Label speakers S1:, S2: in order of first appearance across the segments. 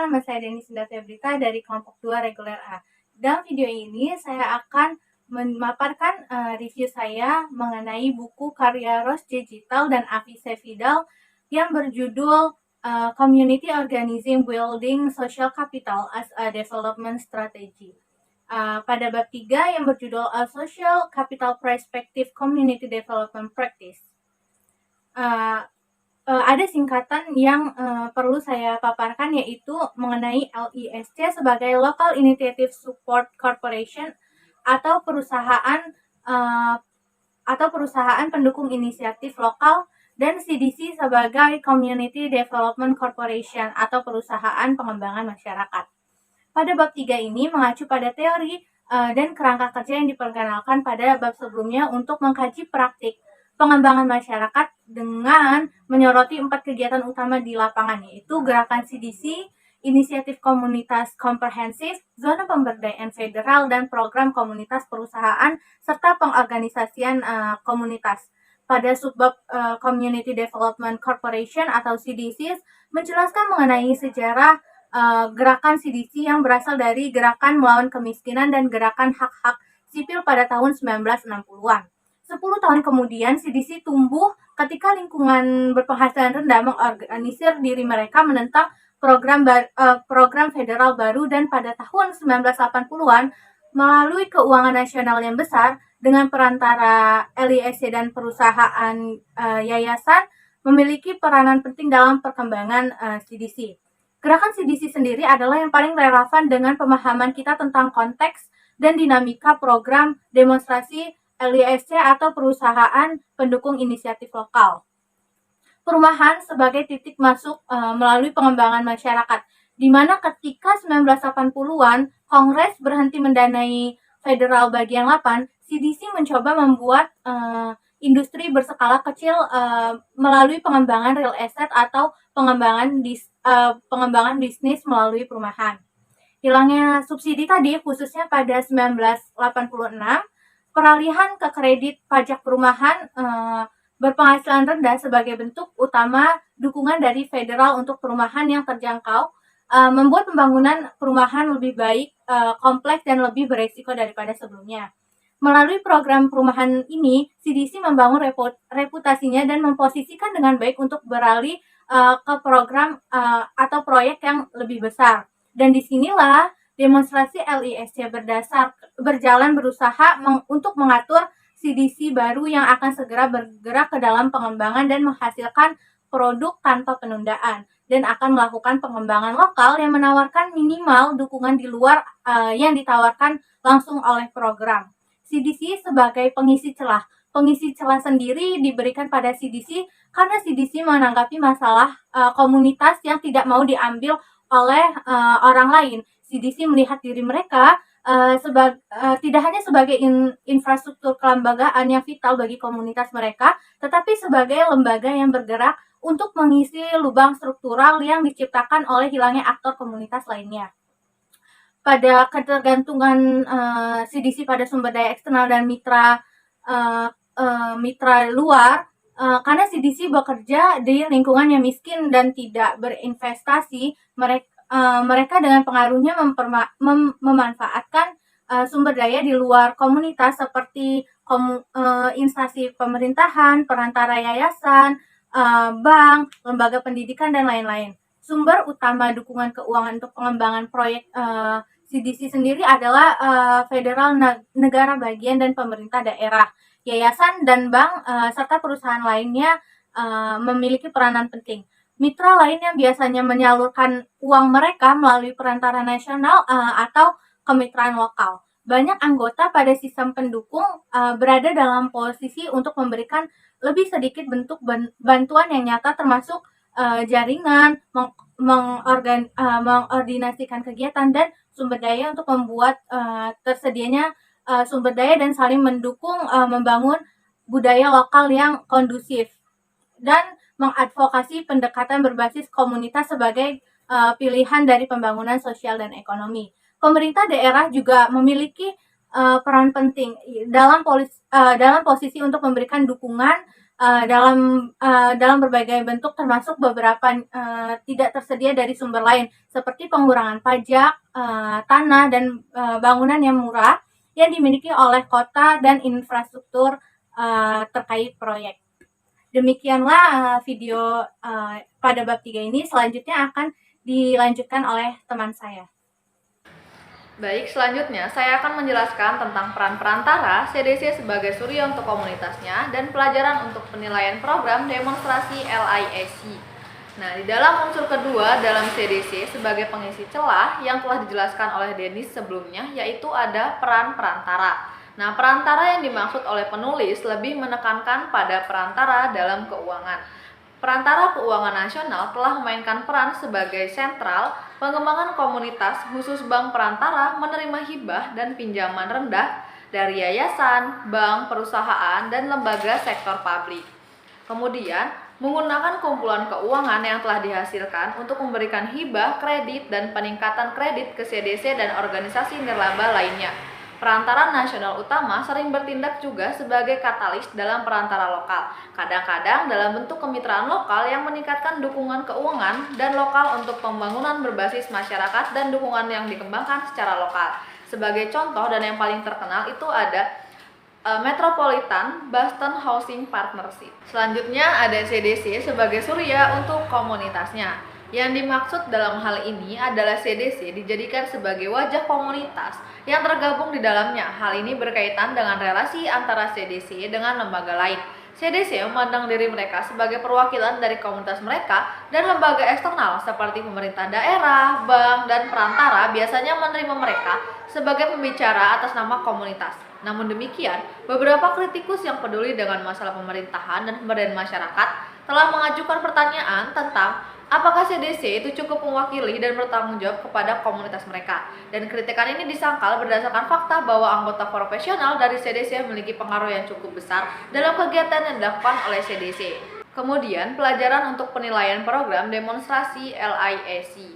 S1: nama saya Deni Sinda Febrita dari kelompok 2 reguler A. Dalam video ini saya akan memaparkan review saya mengenai buku karya Rose Digital dan Avi Sevidal yang berjudul Community Organizing Building Social Capital as a Development Strategy. Pada bab 3 yang berjudul A Social Capital Perspective Community Development Practice. Ada singkatan yang perlu saya paparkan, yaitu mengenai LISC sebagai Local Initiative Support Corporation atau perusahaan pendukung inisiatif lokal, dan CDC sebagai Community Development Corporation atau perusahaan pengembangan masyarakat. Pada bab 3 ini mengacu pada teori dan kerangka kerja yang diperkenalkan pada bab sebelumnya untuk mengkaji praktik pengembangan masyarakat dengan menyoroti 4 kegiatan utama di lapangan, yaitu gerakan CDC, inisiatif komunitas komprehensif, zona pemberdayaan federal, dan program komunitas perusahaan, serta pengorganisasian komunitas. Pada subbab Community Development Corporation atau CDC menjelaskan mengenai sejarah gerakan CDC yang berasal dari gerakan melawan kemiskinan dan gerakan hak-hak sipil pada tahun 1960-an. 10 tahun kemudian, CDC tumbuh ketika lingkungan berpenghasilan rendah mengorganisir diri mereka menentang program federal baru, dan pada tahun 1980-an, melalui keuangan nasional yang besar dengan perantara LISC dan perusahaan yayasan, memiliki peranan penting dalam perkembangan CDC. Gerakan CDC sendiri adalah yang paling relevan dengan pemahaman kita tentang konteks dan dinamika program demonstrasi LISC atau perusahaan pendukung inisiatif lokal. Perumahan sebagai titik masuk melalui pengembangan masyarakat, di mana ketika 1980-an Kongres berhenti mendanai Federal Bagian 8, CDC mencoba membuat industri berskala kecil melalui pengembangan real estate atau pengembangan bisnis melalui perumahan. Hilangnya subsidi tadi khususnya pada 1986, peralihan ke kredit pajak perumahan berpenghasilan rendah sebagai bentuk utama dukungan dari federal untuk perumahan yang terjangkau, membuat pembangunan perumahan lebih baik, kompleks, dan lebih beresiko daripada sebelumnya. Melalui program perumahan ini, CDC membangun reputasinya dan memposisikan dengan baik untuk beralih ke program atau proyek yang lebih besar. Dan disinilah demonstrasi LISC berjalan berusaha untuk mengatur CDC baru yang akan segera bergerak ke dalam pengembangan dan menghasilkan produk tanpa penundaan, dan akan melakukan pengembangan lokal yang menawarkan minimal dukungan di luar yang ditawarkan langsung oleh program. CDC sebagai pengisi celah. Pengisi celah sendiri diberikan pada CDC karena CDC menanggapi masalah komunitas yang tidak mau diambil oleh orang lain. CDC melihat diri mereka tidak hanya sebagai infrastruktur kelembagaan yang vital bagi komunitas mereka, tetapi sebagai lembaga yang bergerak untuk mengisi lubang struktural yang diciptakan oleh hilangnya aktor komunitas lainnya. Pada ketergantungan CDC pada sumber daya eksternal dan mitra luar, karena CDC bekerja di lingkungan yang miskin dan tidak berinvestasi, mereka dengan pengaruhnya memanfaatkan sumber daya di luar komunitas seperti instansi pemerintahan, perantara yayasan, bank, lembaga pendidikan, dan lain-lain. Sumber utama dukungan keuangan untuk pengembangan proyek CDC sendiri adalah federal, negara bagian, dan pemerintah daerah. Yayasan dan bank serta perusahaan lainnya memiliki peranan penting. Mitra lain yang biasanya menyalurkan uang mereka melalui perantara nasional atau kemitraan lokal. Banyak anggota pada sistem pendukung berada dalam posisi untuk memberikan lebih sedikit bentuk bantuan yang nyata, termasuk jaringan, mengordinasikan kegiatan, dan sumber daya untuk membuat tersedianya sumber daya dan saling mendukung membangun budaya lokal yang kondusif, dan mengadvokasi pendekatan berbasis komunitas sebagai pilihan dari pembangunan sosial dan ekonomi. Pemerintah daerah juga memiliki peran penting dalam posisi untuk memberikan dukungan dalam berbagai bentuk, termasuk beberapa tidak tersedia dari sumber lain, seperti pengurangan pajak, tanah, dan bangunan yang murah yang dimiliki oleh kota dan infrastruktur terkait proyek. Demikianlah video pada bab 3 ini. Selanjutnya akan dilanjutkan oleh teman saya.
S2: Baik, selanjutnya saya akan menjelaskan tentang peran perantara CDC sebagai surya untuk komunitasnya dan pelajaran untuk penilaian program demonstrasi LISC. Nah, di dalam unsur kedua dalam CDC sebagai pengisi celah yang telah dijelaskan oleh Denis sebelumnya, yaitu ada peran perantara. Nah, perantara yang dimaksud oleh penulis lebih menekankan pada perantara dalam keuangan. Perantara keuangan nasional telah memainkan peran sebagai sentral pengembangan komunitas, khusus bank perantara menerima hibah dan pinjaman rendah dari yayasan, bank, perusahaan, dan lembaga sektor publik. Kemudian, menggunakan kumpulan keuangan yang telah dihasilkan untuk memberikan hibah, kredit, dan peningkatan kredit ke CDC dan organisasi nirlaba lainnya. Perantara nasional utama sering bertindak juga sebagai katalis dalam perantara lokal, kadang-kadang dalam bentuk kemitraan lokal yang meningkatkan dukungan keuangan dan lokal untuk pembangunan berbasis masyarakat dan dukungan yang dikembangkan secara lokal. Sebagai contoh dan yang paling terkenal itu ada Metropolitan Boston Housing Partnership. Selanjutnya ada CDC sebagai surya untuk komunitasnya. Yang dimaksud dalam hal ini adalah CDC dijadikan sebagai wajah komunitas yang tergabung di dalamnya. Hal ini berkaitan dengan relasi antara CDC dengan lembaga lain. CDC memandang diri mereka sebagai perwakilan dari komunitas mereka, dan lembaga eksternal seperti pemerintah daerah, bank, dan perantara biasanya menerima mereka sebagai pembicara atas nama komunitas. Namun demikian, beberapa kritikus yang peduli dengan masalah pemerintahan dan pemberdayaan masyarakat telah mengajukan pertanyaan tentang apakah CDC itu cukup mewakili dan bertanggung jawab kepada komunitas mereka. Dan kritikan ini disangkal berdasarkan fakta bahwa anggota profesional dari CDC memiliki pengaruh yang cukup besar dalam kegiatan yang dilakukan oleh CDC. Kemudian, pelajaran untuk penilaian program demonstrasi LISC.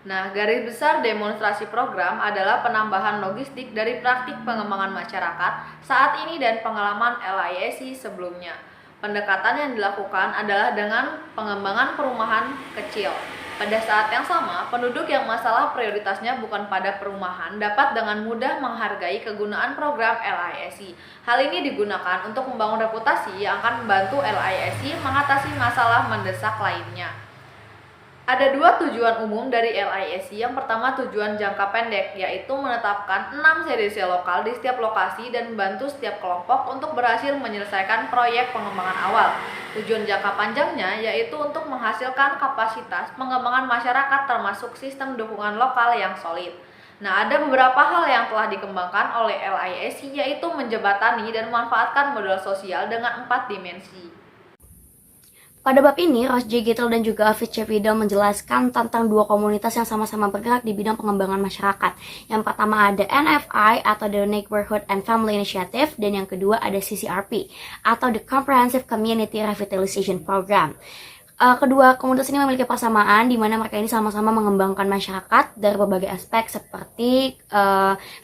S2: Nah, garis besar demonstrasi program adalah penambahan logistik dari praktik pengembangan masyarakat saat ini dan pengalaman LISC sebelumnya. Pendekatan yang dilakukan adalah dengan pengembangan perumahan kecil. Pada saat yang sama, penduduk yang masalah prioritasnya bukan pada perumahan dapat dengan mudah menghargai kegunaan program LISC. Hal ini digunakan untuk membangun reputasi yang akan membantu LISC mengatasi masalah mendesak lainnya. Ada dua tujuan umum dari LISC. Yang pertama, tujuan jangka pendek, yaitu menetapkan 6 CDC lokal di setiap lokasi dan membantu setiap kelompok untuk berhasil menyelesaikan proyek pengembangan awal. Tujuan jangka panjangnya yaitu untuk menghasilkan kapasitas pengembangan masyarakat termasuk sistem dukungan lokal yang solid. Nah, ada beberapa hal yang telah dikembangkan oleh LISC, yaitu menjembatani dan memanfaatkan modal sosial dengan 4 dimensi.
S3: Pada bab ini, Ross J. Gittel dan juga Avis C. Vidal menjelaskan tentang dua komunitas yang sama-sama bergerak di bidang pengembangan masyarakat. Yang pertama ada NFI atau The Neighborhood and Family Initiative, dan yang kedua ada CCRP atau The Comprehensive Community Revitalization Program. Kedua komunitas ini memiliki persamaan di mana mereka ini sama-sama mengembangkan masyarakat dari berbagai aspek seperti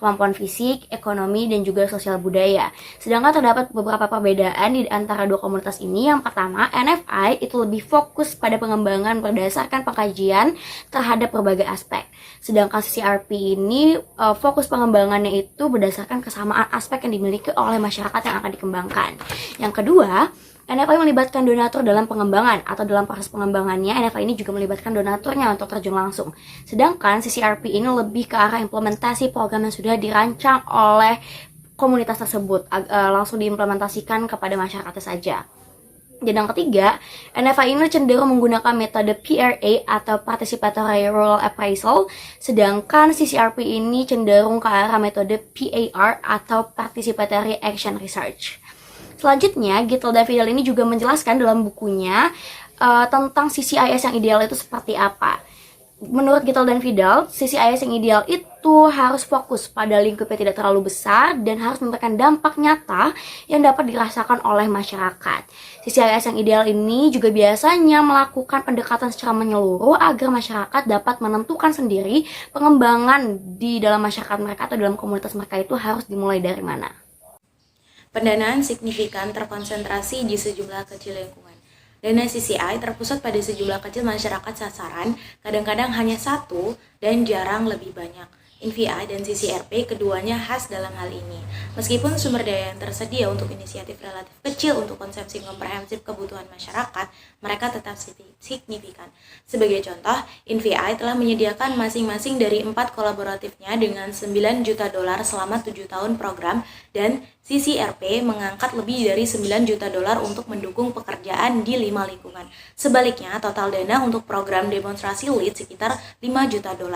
S3: kemampuan fisik, ekonomi, dan juga sosial budaya. Sedangkan terdapat beberapa perbedaan di antara dua komunitas ini. Yang pertama, NFI itu lebih fokus pada pengembangan berdasarkan pengkajian terhadap berbagai aspek. Sedangkan CCRP ini fokus pengembangannya itu berdasarkan kesamaan aspek yang dimiliki oleh masyarakat yang akan dikembangkan. Yang kedua, NFI melibatkan donatur dalam pengembangan, atau dalam proses pengembangannya NFI ini juga melibatkan donaturnya untuk terjun langsung. Sedangkan CCRP ini lebih ke arah implementasi program yang sudah dirancang oleh komunitas tersebut, langsung diimplementasikan kepada masyarakatnya saja. Dan yang ketiga, NFI ini cenderung menggunakan metode PRA atau Participatory Rural Appraisal, sedangkan CCRP ini cenderung ke arah metode PAR atau Participatory Action Research. Selanjutnya, Gittel dan Vidal ini juga menjelaskan dalam bukunya tentang CCIS yang ideal itu seperti apa. Menurut Gittel dan Vidal, CCIS yang ideal itu harus fokus pada lingkup yang tidak terlalu besar dan harus memberikan dampak nyata yang dapat dirasakan oleh masyarakat. CCIS yang ideal ini juga biasanya melakukan pendekatan secara menyeluruh agar masyarakat dapat menentukan sendiri pengembangan di dalam masyarakat mereka atau dalam komunitas mereka itu harus dimulai dari mana. Pendanaan signifikan terkonsentrasi di sejumlah kecil lingkungan. Dana CCI terpusat pada sejumlah kecil masyarakat sasaran, kadang-kadang hanya satu dan jarang lebih banyak. NVI dan CCRP keduanya khas dalam hal ini. Meskipun sumber daya yang tersedia untuk inisiatif relatif kecil untuk konsumsi komprehensif kebutuhan masyarakat, mereka tetap signifikan. Sebagai contoh, NVI telah menyediakan masing-masing dari 4 kolaboratifnya dengan $9 juta selama 7 tahun program, dan CCRP mengangkat lebih dari $9 juta untuk mendukung pekerjaan di 5 lingkungan. Sebaliknya, total dana untuk program demonstrasi LEAD sekitar $5 juta.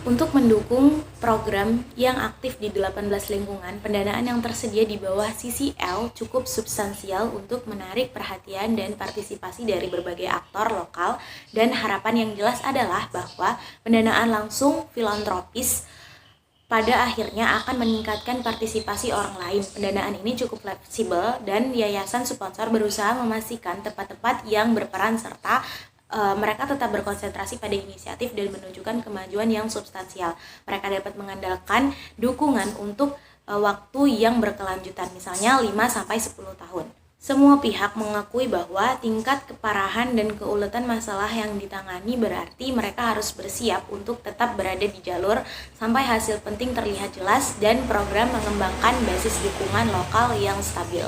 S3: Untuk mendukung program yang aktif di 18 lingkungan, pendanaan yang tersedia di bawah CCL cukup substansial untuk menarik perhatian dan partisipasi dari berbagai aktor lokal, dan harapan yang jelas adalah bahwa pendanaan langsung filantropis pada akhirnya akan meningkatkan partisipasi orang lain. Pendanaan ini cukup fleksibel dan yayasan sponsor berusaha memastikan tempat-tempat yang berperan serta mereka tetap berkonsentrasi pada inisiatif dan menunjukkan kemajuan yang substansial. Mereka dapat mengandalkan dukungan untuk waktu yang berkelanjutan, misalnya 5-10 tahun. Semua pihak mengakui bahwa tingkat keparahan dan keuletan masalah yang ditangani berarti mereka harus bersiap untuk tetap berada di jalur sampai hasil penting terlihat jelas dan program mengembangkan basis dukungan lokal yang stabil.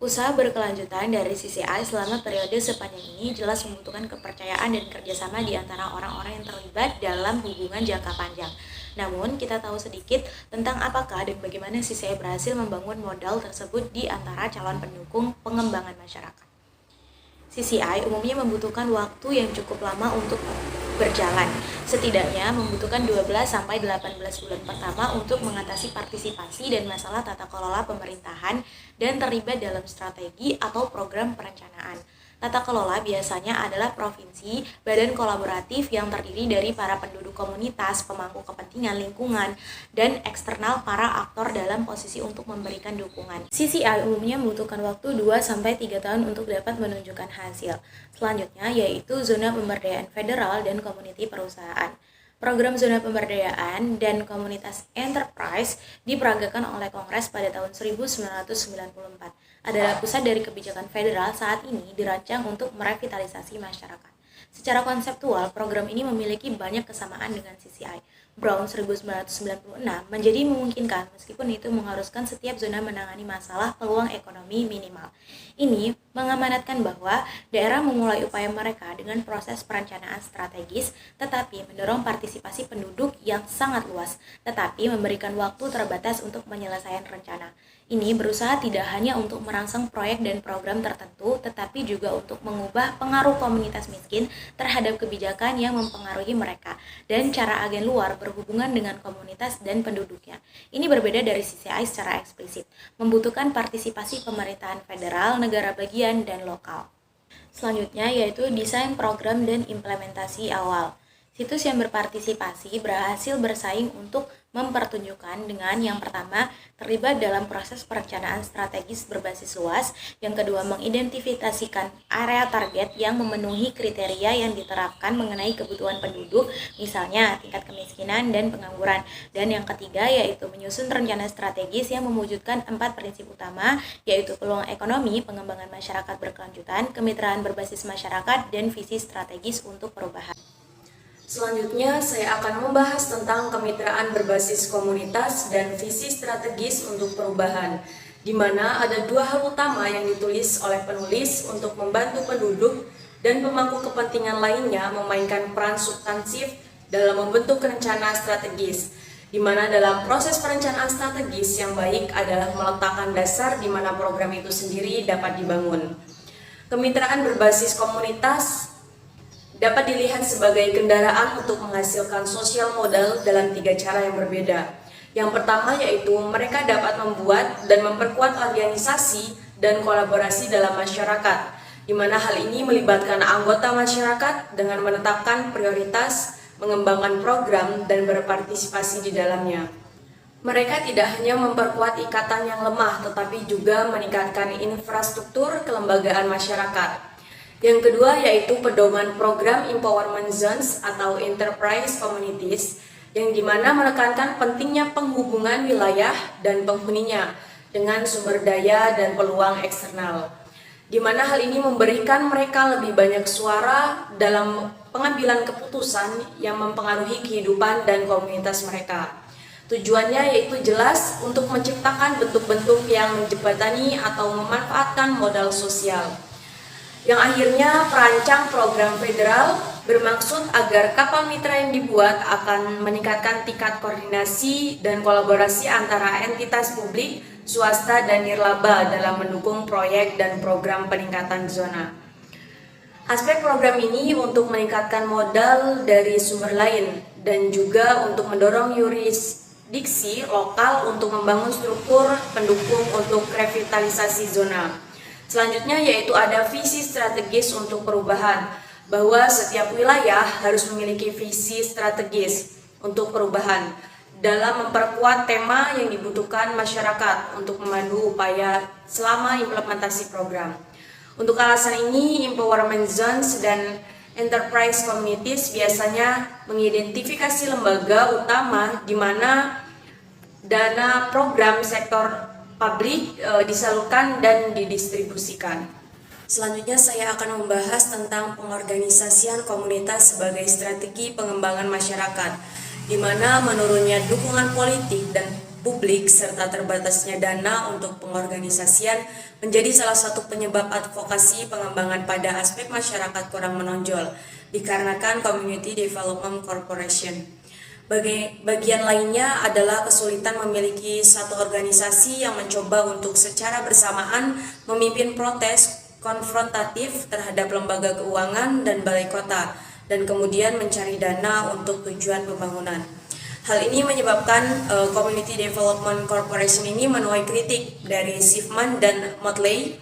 S3: Usaha berkelanjutan dari CCI selama periode sepanjang ini jelas membutuhkan kepercayaan dan kerjasama di antara orang-orang yang terlibat dalam hubungan jangka panjang. Namun, kita tahu sedikit tentang apakah dan bagaimana CCI berhasil membangun modal tersebut di antara calon pendukung pengembangan masyarakat. CCI umumnya membutuhkan waktu yang cukup lama untuk berjalan. Setidaknya membutuhkan 12-18 bulan pertama untuk mengatasi partisipasi dan masalah tata kelola pemerintahan dan terlibat dalam strategi atau program perencanaan. Tata kelola biasanya adalah provinsi, badan kolaboratif yang terdiri dari para penduduk komunitas, pemangku kepentingan lingkungan, dan eksternal para aktor dalam posisi untuk memberikan dukungan. CCI umumnya membutuhkan waktu 2-3 tahun untuk dapat menunjukkan hasil. Selanjutnya yaitu zona pemberdayaan federal dan community perusahaan. Program zona pemberdayaan dan komunitas enterprise diperagakan oleh Kongres pada tahun 1994. Adalah pusat dari kebijakan federal saat ini dirancang untuk merevitalisasi masyarakat. Secara konseptual, program ini memiliki banyak kesamaan dengan CCI. Brown 1996 menjadi memungkinkan meskipun itu mengharuskan setiap zona menangani masalah peluang ekonomi minimal. Ini mengamanatkan bahwa daerah memulai upaya mereka dengan proses perencanaan strategis, tetapi mendorong partisipasi penduduk yang sangat luas, tetapi memberikan waktu terbatas untuk penyelesaian rencana. Ini berusaha tidak hanya untuk merangsang proyek dan program tertentu, tetapi juga untuk mengubah pengaruh komunitas miskin terhadap kebijakan yang mempengaruhi mereka, dan cara agen luar berhubungan dengan komunitas dan penduduknya. Ini berbeda dari CCI secara eksplisit, membutuhkan partisipasi pemerintahan federal, negara bagian, dan lokal. Selanjutnya yaitu desain program dan implementasi awal. Situs yang berpartisipasi berhasil bersaing untuk mempertunjukkan dengan yang pertama, terlibat dalam proses perencanaan strategis berbasis luas, yang kedua, mengidentifikasikan area target yang memenuhi kriteria yang diterapkan mengenai kebutuhan penduduk, misalnya tingkat kemiskinan dan pengangguran, dan yang ketiga yaitu menyusun rencana strategis yang mewujudkan 4 prinsip utama, yaitu peluang ekonomi, pengembangan masyarakat berkelanjutan, kemitraan berbasis masyarakat, dan visi strategis untuk perubahan.
S4: Selanjutnya, saya akan membahas tentang kemitraan berbasis komunitas dan visi strategis untuk perubahan, di mana ada 2 hal utama yang ditulis oleh penulis untuk membantu penduduk dan pemangku kepentingan lainnya memainkan peran substansif dalam membentuk rencana strategis, di mana dalam proses perencanaan strategis yang baik adalah meletakkan dasar di mana program itu sendiri dapat dibangun. Kemitraan berbasis komunitas dapat dilihat sebagai kendaraan untuk menghasilkan sosial modal dalam 3 cara yang berbeda. Yang pertama yaitu mereka dapat membuat dan memperkuat organisasi dan kolaborasi dalam masyarakat, di mana hal ini melibatkan anggota masyarakat dengan menetapkan prioritas, mengembangkan program, dan berpartisipasi di dalamnya. Mereka tidak hanya memperkuat ikatan yang lemah, tetapi juga meningkatkan infrastruktur kelembagaan masyarakat. Yang kedua yaitu pedoman program Empowerment Zones atau Enterprise Communities, yang dimana menekankan pentingnya penghubungan wilayah dan penghuninya dengan sumber daya dan peluang eksternal, di mana hal ini memberikan mereka lebih banyak suara dalam pengambilan keputusan yang mempengaruhi kehidupan dan komunitas mereka. Tujuannya yaitu jelas untuk menciptakan bentuk-bentuk yang menjembatani atau memanfaatkan modal sosial, yang akhirnya perancang program federal bermaksud agar kapal mitra yang dibuat akan meningkatkan tingkat koordinasi dan kolaborasi antara entitas publik, swasta, dan nirlaba dalam mendukung proyek dan program peningkatan zona. Aspek program ini untuk meningkatkan modal dari sumber lain dan juga untuk mendorong yurisdiksi lokal untuk membangun struktur pendukung untuk revitalisasi zona. Selanjutnya yaitu ada visi strategis untuk perubahan, bahwa setiap wilayah harus memiliki visi strategis untuk perubahan dalam memperkuat tema yang dibutuhkan masyarakat untuk memandu upaya selama implementasi program. Untuk alasan ini, empowerment zones dan enterprise communities biasanya mengidentifikasi lembaga utama di mana dana program sektor publik disalurkan dan didistribusikan. Selanjutnya saya akan membahas tentang pengorganisasian komunitas sebagai strategi pengembangan masyarakat, di mana menurunnya dukungan politik dan publik serta terbatasnya dana untuk pengorganisasian menjadi salah satu penyebab advokasi pengembangan pada aspek masyarakat kurang menonjol, dikarenakan Community Development Corporation. Bagian lainnya adalah kesulitan memiliki satu organisasi yang mencoba untuk secara bersamaan memimpin protes konfrontatif terhadap lembaga keuangan dan balai kota, dan kemudian mencari dana untuk tujuan pembangunan. Hal ini menyebabkan Community Development Corporation ini menuai kritik dari Schiffman dan Motley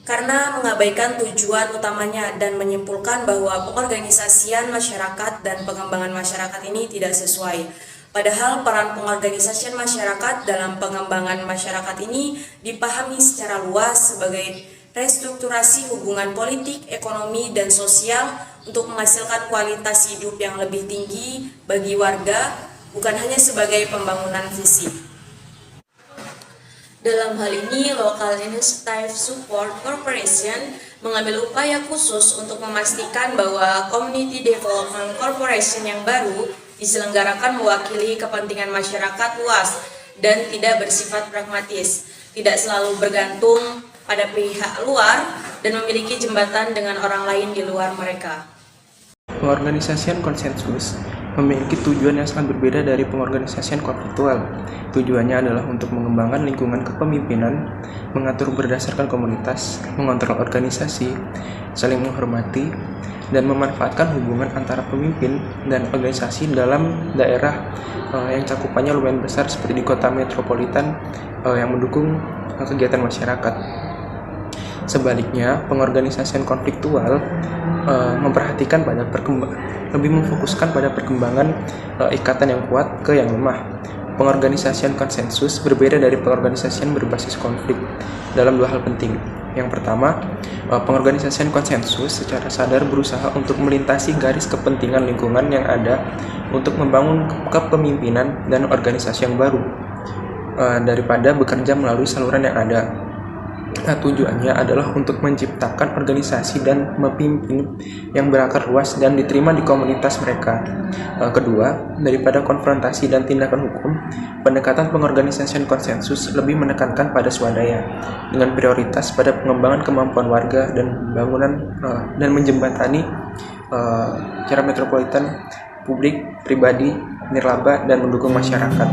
S4: karena mengabaikan tujuan utamanya dan menyimpulkan bahwa pengorganisasian masyarakat dan pengembangan masyarakat ini tidak sesuai. Padahal peran pengorganisasian masyarakat dalam pengembangan masyarakat ini dipahami secara luas sebagai restrukturasi hubungan politik, ekonomi, dan sosial untuk menghasilkan kualitas hidup yang lebih tinggi bagi warga, bukan hanya sebagai pembangunan fisik. Dalam hal ini, Local Initiative Support Corporation mengambil upaya khusus untuk memastikan bahwa Community Development Corporation yang baru diselenggarakan mewakili kepentingan masyarakat luas dan tidak bersifat pragmatis, tidak selalu bergantung pada pihak luar dan memiliki jembatan dengan orang lain di luar mereka.
S5: Pengorganisasian konsensus memiliki tujuan yang sangat berbeda dari pengorganisasian konfliktual. Tujuannya adalah untuk mengembangkan lingkungan kepemimpinan, mengatur berdasarkan komunitas, mengontrol organisasi, saling menghormati, dan memanfaatkan hubungan antara pemimpin dan organisasi dalam daerah yang cakupannya lumayan besar seperti di kota metropolitan yang mendukung kegiatan masyarakat. Sebaliknya, pengorganisasian konfliktual memperhatikan pada lebih memfokuskan pada perkembangan ikatan yang kuat ke yang lemah. Pengorganisasian konsensus berbeda dari pengorganisasian berbasis konflik dalam dua hal penting. Yang pertama, pengorganisasian konsensus secara sadar berusaha untuk melintasi garis kepentingan lingkungan yang ada untuk membangun kepemimpinan dan organisasi yang baru daripada bekerja melalui saluran yang ada. Tujuannya adalah untuk menciptakan organisasi dan memimpin yang berakar luas dan diterima di komunitas mereka. Kedua, daripada konfrontasi dan tindakan hukum, pendekatan pengorganisasian konsensus lebih menekankan pada swadaya dengan prioritas pada pengembangan kemampuan warga dan bangunan dan menjembatani secara metropolitan, publik, pribadi, nirlaba, dan mendukung masyarakat.